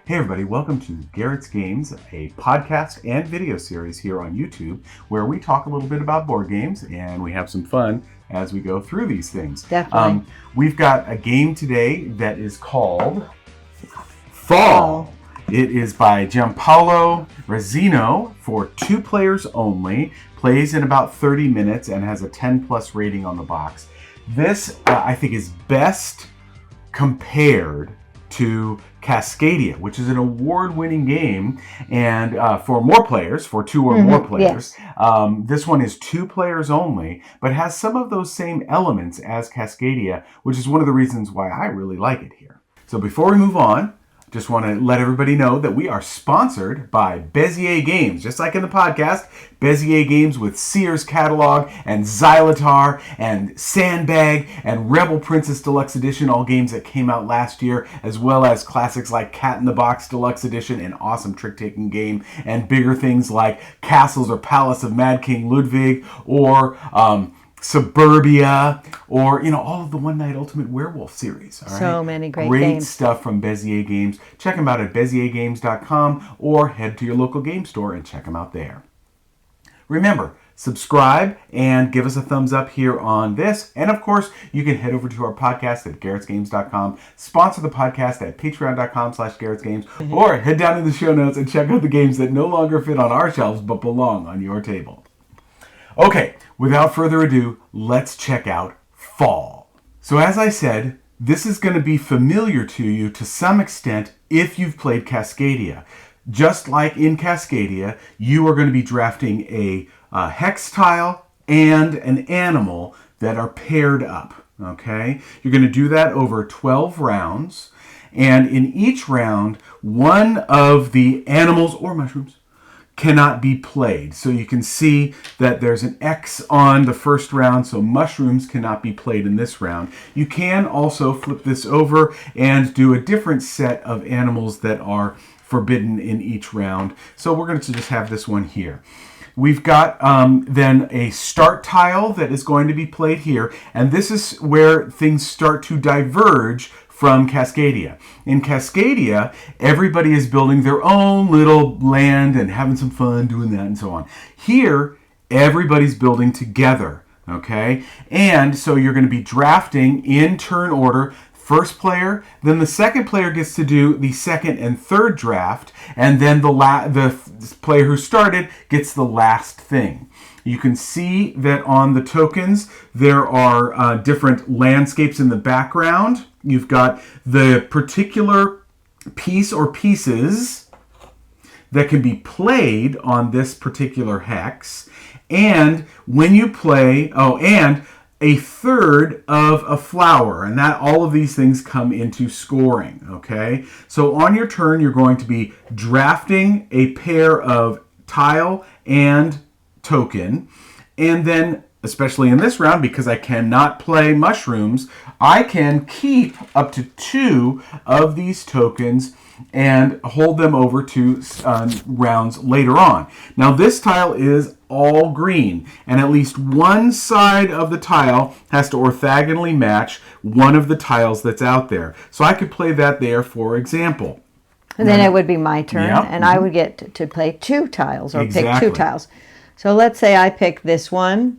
Hey everybody, welcome to Garrett's Games, a podcast and video series here on YouTube where we talk a little bit about board games and we have some fun as we go through these things. Definitely. We've got a game today that is called Fall. It is by Giampaolo, Razzino for 2 players only, plays in about 30 minutes and has a 10 plus rating on the box. This, I think, is best compared to Cascadia, which is an award-winning game, and for more players, for 2 or more players. Yes. This one is 2 players only, but has some of those same elements as Cascadia, which is one of the reasons why I really like it here. So before we move on, just want to let everybody know that we are sponsored by Bezier Games. Just like in the podcast, Bezier Games with Sears Catalog and Xylotar and Sandbag and Rebel Princess Deluxe Edition, all games that came out last year, as well as classics like Cat in the Box Deluxe Edition, an awesome trick-taking game, and bigger things like Castles or Palace of Mad King Ludwig, or Suburbia, or all of the One Night Ultimate Werewolf series. All right? So many great games. Stuff from Bezier Games. Check them out at beziergames.com or head to your local game store and check them out there. Remember, subscribe and give us a thumbs up here on this. And of course, you can head over to our podcast at garrettsgames.com, sponsor the podcast at patreon.com/garrettsgames, or head down in the show notes and check out the games that no longer fit on our shelves but belong on your table. Okay, without further ado, let's check out Fall. So as I said, this is going to be familiar to you to some extent if you've played Cascadia. Just like in Cascadia, you are going to be drafting a hex tile and an animal that are paired up. Okay, you're going to do that over 12 rounds, and in each round, one of the animals or mushrooms cannot be played. So you can see that there's an X on the first round, so mushrooms cannot be played in this round. You can also flip this over and do a different set of animals that are forbidden in each round. So we're going to just have this one here. We've got then a start tile that is going to be played here, and this is where things start to diverge from Cascadia. In Cascadia, everybody is building their own little land and having some fun doing that and so on. Here, everybody's building together, okay? And so you're going to be drafting in turn order. First player, then the second player gets to do the second and third draft, and then the player who started gets the last thing. You can see that on the tokens, there are different landscapes in the background. You've got the particular piece or pieces that can be played on this particular hex. And when you play, and a third of a flower, and that all of these things come into scoring, okay? So on your turn, you're going to be drafting a pair of tile and token, and then, especially in this round, because I cannot play mushrooms, I can keep up to 2 of these tokens and hold them over to rounds later on. Now this tile is all green, and at least one side of the tile has to orthogonally match one of the tiles that's out there. So I could play that there, for example. And then it would be my turn, and I would get to play 2 tiles, or pick 2 tiles. So let's say I pick this one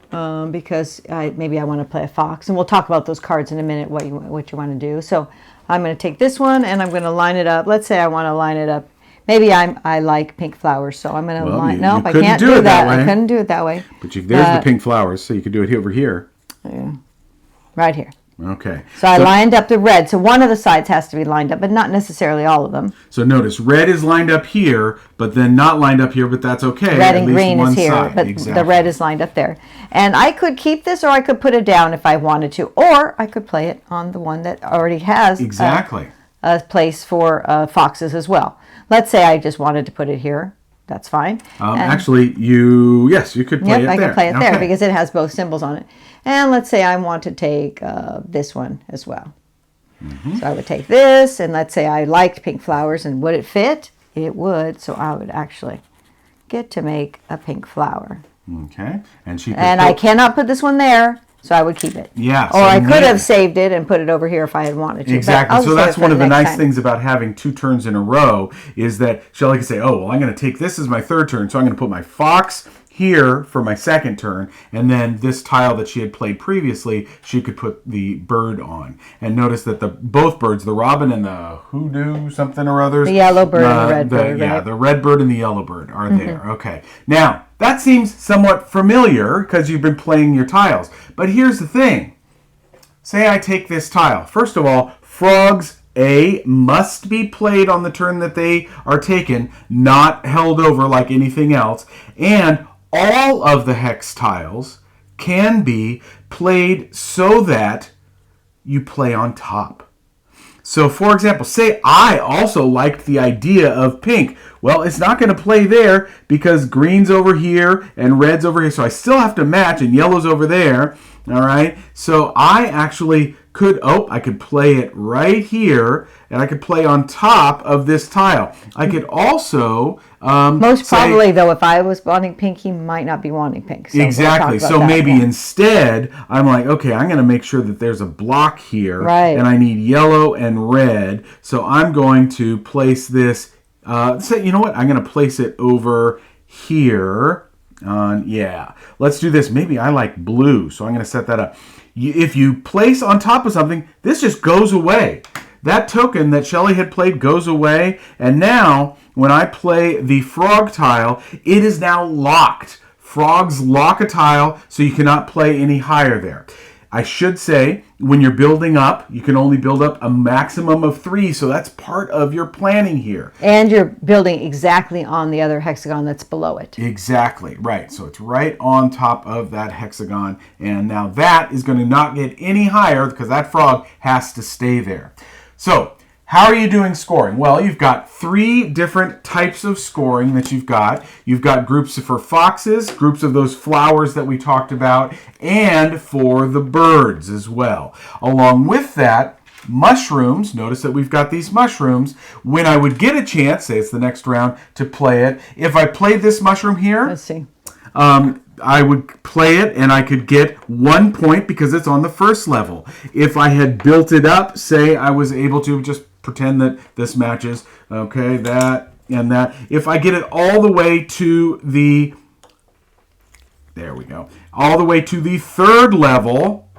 because maybe I want to play a fox, and we'll talk about those cards in a minute, what you want to do. So I'm going to take this one, and I'm going to line it up. Let's say I want to line it up. Maybe I like pink flowers, so I'm going to line. Nope, I can't do that. I couldn't do it that way. But there's the pink flowers, so you could do it over here. Yeah, right here. Okay. So I lined up the red. So one of the sides has to be lined up, but not necessarily all of them. So notice red is lined up here, but then not lined up here, but that's okay. Red and green is here, but the red is lined up there. And I could keep this, or I could put it down if I wanted to, or I could play it on the one that already has a place for foxes as well. Let's say I just wanted to put it here. That's fine. Actually, you could play it there. I could play it there because it has both symbols on it. And let's say I want to take this one as well. So I would take this, and let's say I liked pink flowers, and would it fit? It would, so I would actually get to make a pink flower. Okay. And I cannot put this one there So I would keep it. Yeah. Or I could have saved it and put it over here if I had wanted to. Exactly. So that's one of the nice things about having 2 turns in a row is that Shelley can say, oh, well, I'm going to take this as my third turn, so I'm going to put my fox here for my second turn, and then this tile that she had played previously, she could put the bird on. And notice that both birds, the robin and the hoodoo something or others, the yellow bird and the red bird, yeah, right? the red bird and the yellow bird are there. Okay. Now, that seems somewhat familiar because you've been playing your tiles. But here's the thing. Say I take this tile. First of all, frogs must be played on the turn that they are taken, not held over like anything else. And all of the hex tiles can be played so that you play on top. So, for example, say I also liked the idea of pink. Well, it's not going to play there because green's over here and red's over here. So I still have to match, and yellow's over there. All right. So I actually I could play it right here, and I could play on top of this tile. I could also most probably, though, if I was wanting pink, he might not be wanting pink. So exactly. So maybe instead, I'm like, okay, I'm going to make sure that there's a block here, right, and I need yellow and red. So I'm going to place this. You know what? I'm going to place it over here. Yeah. Let's do this. Maybe I like blue, so I'm going to set that up. If you place on top of something, this just goes away. That token that Shelley had played goes away, and now when I play the frog tile, it is now locked. Frogs lock a tile, so you cannot play any higher there. I should say, when you're building up, you can only build up a maximum of 3, so that's part of your planning here. And you're building exactly on the other hexagon that's below it. Exactly, right. So it's right on top of that hexagon, and now that is going to not get any higher because that frog has to stay there. So, how are you doing scoring? Well, you've got 3 different types of scoring that you've got. You've got groups for foxes, groups of those flowers that we talked about, and for the birds as well. Along with that, mushrooms. Notice that we've got these mushrooms. When I would get a chance, say it's the next round, to play it, if I played this mushroom here, let's see. I would play it and I could get 1 point because it's on the first level. If I had built it up, say I was able to just pretend that this matches, okay, that and that. If I get it all the way to the, there we go, all the way to the 3rd level,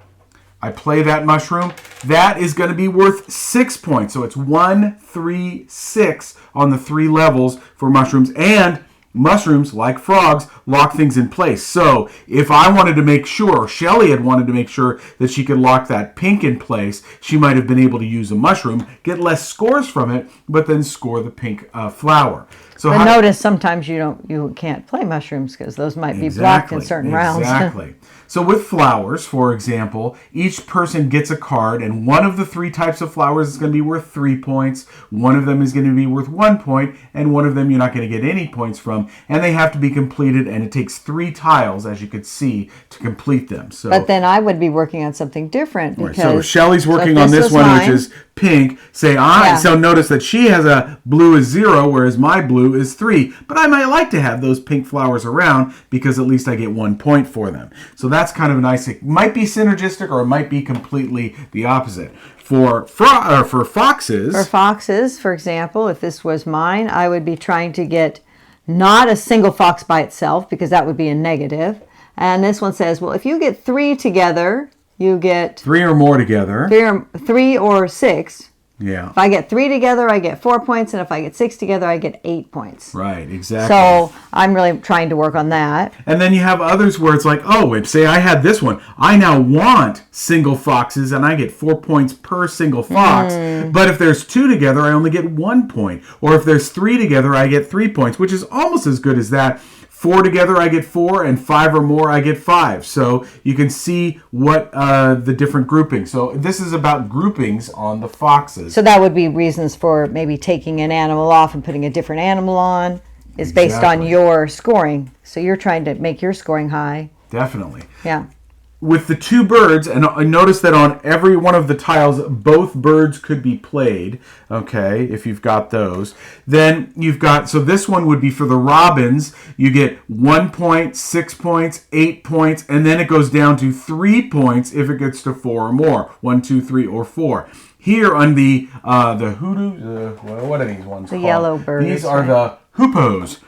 I play that mushroom. That is going to be worth 6 points. So it's 1, 3, 6 on the 3 levels for mushrooms. And mushrooms, like frogs, lock things in place. So if I wanted to make sure, or Shelley had wanted to make sure that she could lock that pink in place, she might have been able to use a mushroom, get less scores from it, but then score the pink flower. So notice sometimes you can't play mushrooms because those might be blocked in certain rounds. Exactly. So with flowers, for example, each person gets a card, and one of the 3 types of flowers is going to be worth 3 points. One of them is going to be worth 1 point, and one of them you're not going to get any points from. And they have to be completed, and it takes 3 tiles, as you could see, to complete them. So, but then I would be working on something different because so Shelley's working on this one, which is pink. So notice that she has a blue is 0, whereas my blue is 3. But I might like to have those pink flowers around because at least I get 1 point for them. So that's kind of nice. It might be synergistic or it might be completely the opposite. For foxes... For foxes, for example, if this was mine, I would be trying to get not a single fox by itself because that would be a negative. And this one says, well, if you get 3 together, you get... 3 or more together. 3 or 6. Yeah. If I get 3 together, I get 4 points, and if I get 6 together, I get 8 points. Right, exactly. So I'm really trying to work on that. And then you have others where it's like, oh, say I had this one. I now want single foxes, and I get 4 points per single fox. But if there's 2 together, I only get 1 point. Or if there's 3 together, I get 3 points, which is almost as good as that. 4 together, I get 4, and 5 or more, I get 5. So you can see what the different groupings. So this is about groupings on the foxes. So that would be reasons for maybe taking an animal off and putting a different animal on. Is based on your scoring. So you're trying to make your scoring high. Definitely. Yeah. with the two birds, and notice that on every one of the tiles, both birds could be played, okay, if you've got those. Then you've got, so this one would be for the robins. You get 1 point, 6 points, 8 points, and then it goes down to 3 points if it gets to 4 or more. 1, 2, 3, or 4. Here on the hoodoo, what are these ones called? The yellow birds. These are the hoopos.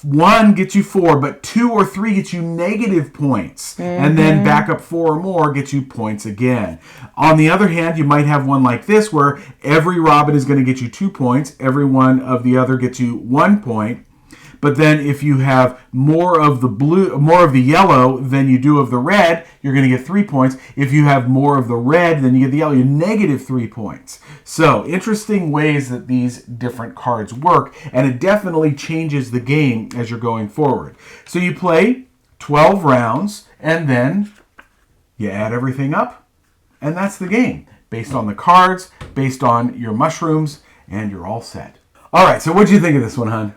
1 gets you 4, but 2 or 3 gets you negative points. And then back up 4 or more gets you points again. On the other hand, you might have one like this where every robin is going to get you 2 points. Every one of the other gets you 1 point. But then if you have more of the yellow than you do of the red, you're going to get 3 points. If you have more of the red than you get the yellow, you're negative 3 points. So interesting ways that these different cards work, and it definitely changes the game as you're going forward. So you play 12 rounds, and then you add everything up, and that's the game. Based on the cards, based on your mushrooms, and you're all set. All right, so what do you think of this one, hon?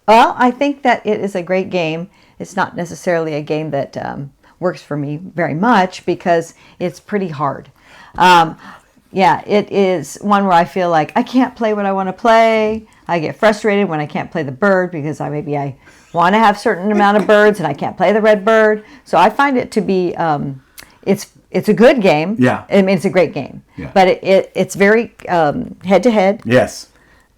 Well, I think that it is a great game. It's not necessarily a game that works for me very much because it's pretty hard. Yeah, it is one where I feel like I can't play what I want to play. I get frustrated when I can't play the bird because maybe I want to have a certain amount of birds and I can't play the red bird. So I find it to be, it's a good game. Yeah. I mean, it's a great game. Yeah. But it's very head-to-head. Yes.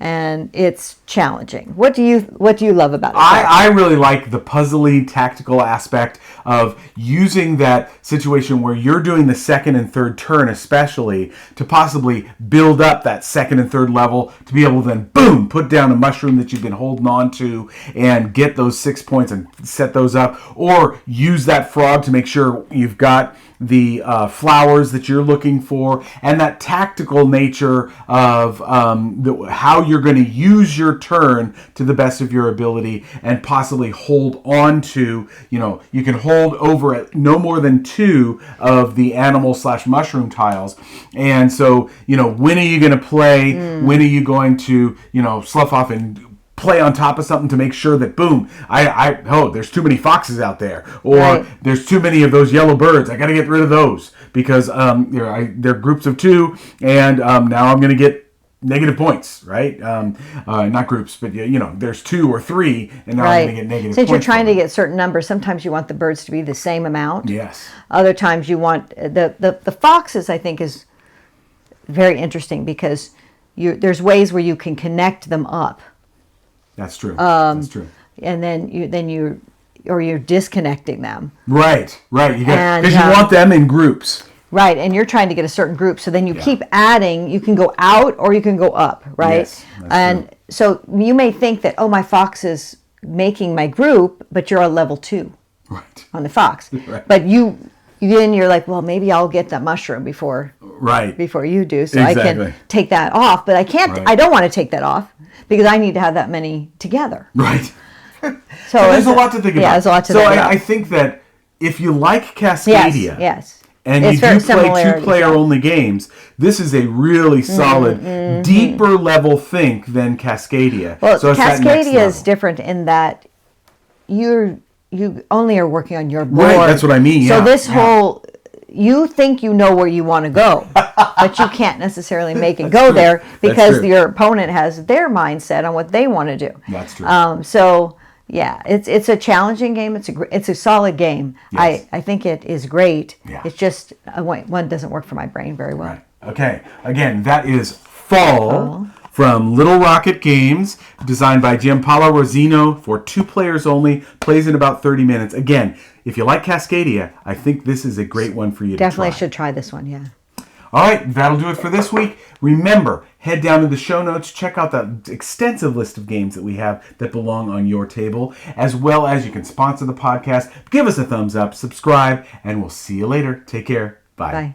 And it's challenging. What do you love about it? I really like the puzzly tactical aspect of using that situation where you're doing the second and third turn especially to possibly build up that second and third level to be able to then, boom, put down a mushroom that you've been holding on to and get those 6 points and set those up, or use that frog to make sure you've got the flowers that you're looking for, and that tactical nature of how you're going to use your turn to the best of your ability and possibly hold on to, you can hold over no more than 2 of the animal / mushroom tiles. And so, when are you going to play? When are you going to, slough off and play on top of something to make sure that, boom, there's too many foxes out there, or there's too many of those yellow birds. I got to get rid of those because they're groups of 2, and now I'm going to get negative points, right? Not groups, but there's 2 or 3, and now I'm going to get negative points. Since you're trying to get certain numbers, sometimes you want the birds to be the same amount. Yes. Other times you want the foxes. I think is very interesting because there's ways where you can connect them up. That's true. That's true. And then you're disconnecting them. Right. Because you want them in groups. Right, and you're trying to get a certain group, so then you keep adding. You can go out or you can go up, right? Yes, and true. So you may think that, my fox is making my group, but you're on level 2 on the fox. Right. But you're like, well, maybe I'll get that mushroom before you do, so I can take that off. But I can't. Right. I don't want to take that off because I need to have that many together. Right. So there's a lot to think about. Yeah, there's a lot to think about. I think that if you like Cascadia, yes. and you do play 2-player-only games, this is a really solid, deeper level think than Cascadia. Well, so Cascadia is different in that you only are working on your board. Right, that's what I mean. So this whole, you think you know where you want to go, but you can't necessarily make it go there because your opponent has their mindset on what they want to do. That's true. So yeah, it's a challenging game. It's a solid game. Yes. I think it is great. Yeah. It's just one doesn't work for my brain very well. Right. Okay. Again, that is Fall from Little Rocket Games, designed by Giampaolo Razzino for 2 players only. Plays in about 30 minutes. Again, if you like Cascadia, I think this is a great one for you to try. Definitely should try this one. Yeah. All right, that'll do it for this week. Remember, head down to the show notes, check out that extensive list of games that we have that belong on your table, as well as you can sponsor the podcast, give us a thumbs up, subscribe, and we'll see you later. Take care. Bye. Bye.